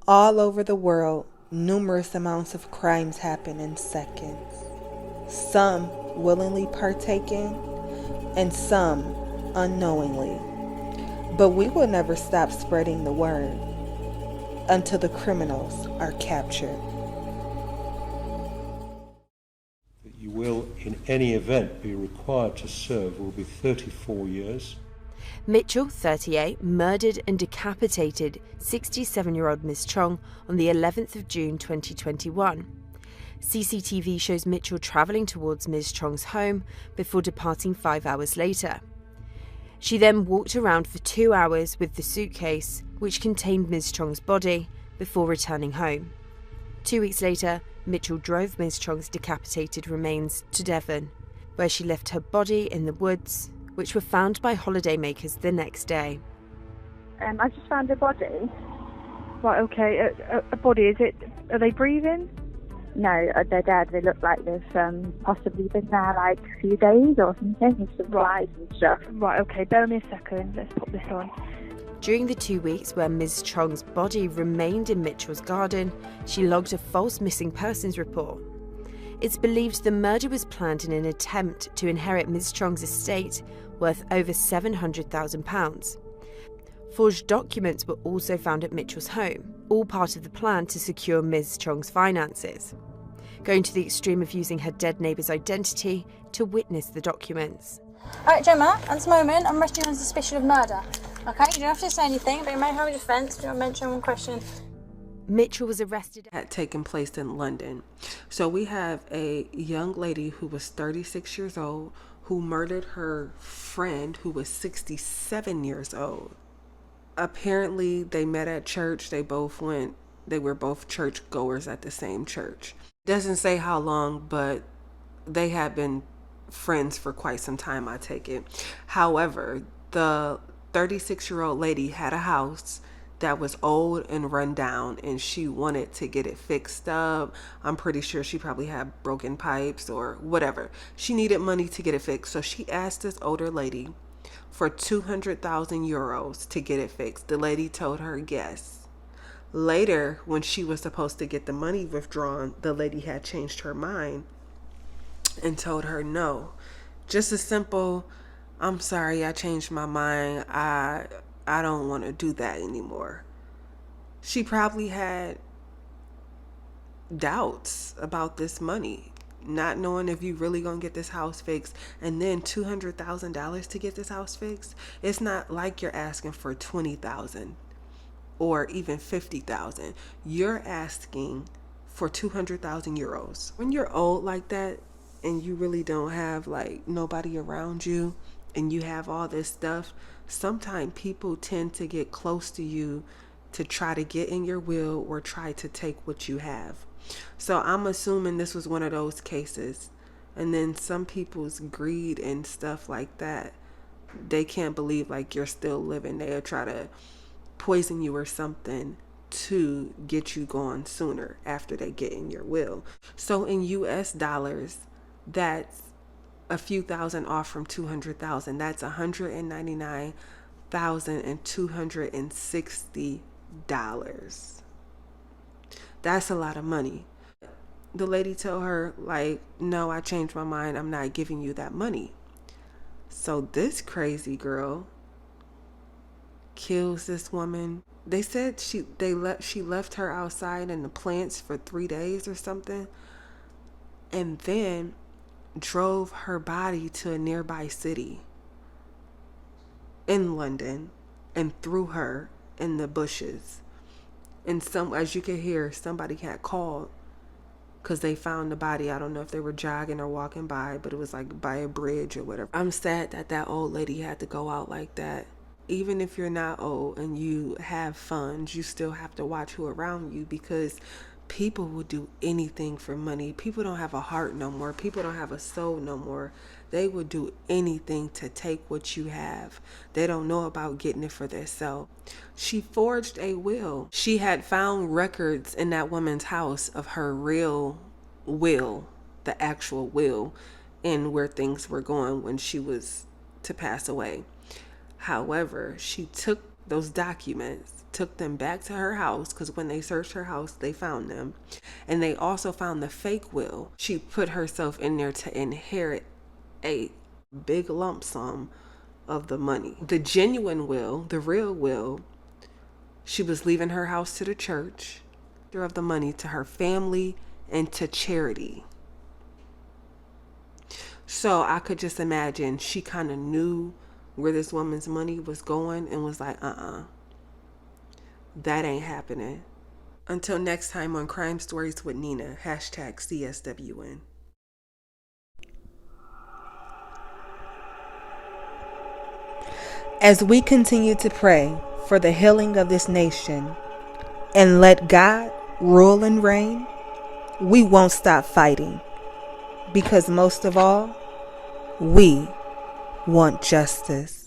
All over the world, numerous amounts of crimes happen in seconds. Some willingly partaking, and some unknowingly. But we will never stop spreading the word until the criminals are captured. That you will, in any event, be required to serve will be 34 years. Mitchell, 38, murdered and decapitated 67-year-old Ms. Chong on the 11th of June 2021. CCTV shows Mitchell travelling towards Ms. Chong's home before departing 5 hours later. She then walked around for 2 hours with the suitcase, which contained Ms. Chong's body, before returning home. 2 weeks later, Mitchell drove Ms. Chong's decapitated remains to Devon, where she left her body in the woods, which were found by holidaymakers the next day. I just found a body. Right, okay. A body, is it? Are they breathing? No, they're dead. They look like they've possibly been there like a few days or something, with some flies and stuff. Right, okay. Bear me a second. Let's pop this on. During the 2 weeks where Ms. Chong's body remained in Mitchell's garden, she logged a false missing persons report. It's believed the murder was planned in an attempt to inherit Ms. Chong's estate worth over £700,000. Forged documents were also found at Mitchell's home, all part of the plan to secure Ms. Chong's finances, going to the extreme of using her dead neighbour's identity to witness the documents. Alright, Gemma, at this moment I'm arresting you on suspicion of murder. Okay, you don't have to say anything, but you may have a defence. Do you want to mention one question? Mitchell was arrested had taken place in London. So we have a young lady who was 36 years old who murdered her friend who was 67 years old. Apparently they met at church. They were both church goers at the same church. Doesn't say how long, but they had been friends for quite some time, I take it. However, the 36-year-old lady had a house that was old and run down, and she wanted to get it fixed up. I'm pretty sure she probably had broken pipes or whatever. She needed money to get it fixed. So she asked this older lady for 200,000 euros to get it fixed. The lady told her yes. Later, when she was supposed to get the money withdrawn, the lady had changed her mind and told her no. Just a simple, I'm sorry, I changed my mind. I don't want to do that anymore. She probably had doubts about this money, not knowing if you really gonna get this house fixed, and then $200,000 to get this house fixed. It's not like you're asking for 20,000 or even 50,000. You're asking for 200,000 euros. When you're old like that and you really don't have like nobody around you and you have all this stuff, sometimes people tend to get close to you to try to get in your will or try to take what you have. So I'm assuming this was one of those cases. And then some people's greed and stuff like that, they can't believe like you're still living. They'll try to poison you or something to get you gone sooner after they get in your will. So in US dollars, that's a few thousand off from 200,000. That's $199,260. That's a lot of money. The lady told her, like, no, I changed my mind. I'm not giving you that money. So this crazy girl kills this woman. They said she left her outside in the plants for 3 days or something, and then drove her body to a nearby city in London and threw her in the bushes. And as you can hear, somebody had called because they found the body. I don't know if they were jogging or walking by, but it was like by a bridge or whatever. I'm sad that old lady had to go out like that. Even if you're not old and you have funds, you still have to watch who around you, because people will do anything for money. People don't have a heart no more. People don't have a soul no more. They will do anything to take what you have. They don't know about getting it for themselves. She forged a will. She had found records in that woman's house of her real will, the actual will, and where things were going when she was to pass away. However, she took those documents took them back to her house, because when they searched her house, they found them. And they also found the fake will. She put herself in there to inherit a big lump sum of the money. The genuine will, the real will, she was leaving her house to the church, of the money to her family and to charity. So I could just imagine she kind of knew where this woman's money was going and was like, that ain't happening. Until next time on Crime Stories with Nina, #CSWN. As we continue to pray for the healing of this nation and let God rule and reign, we won't stop fighting, because most of all, we want justice.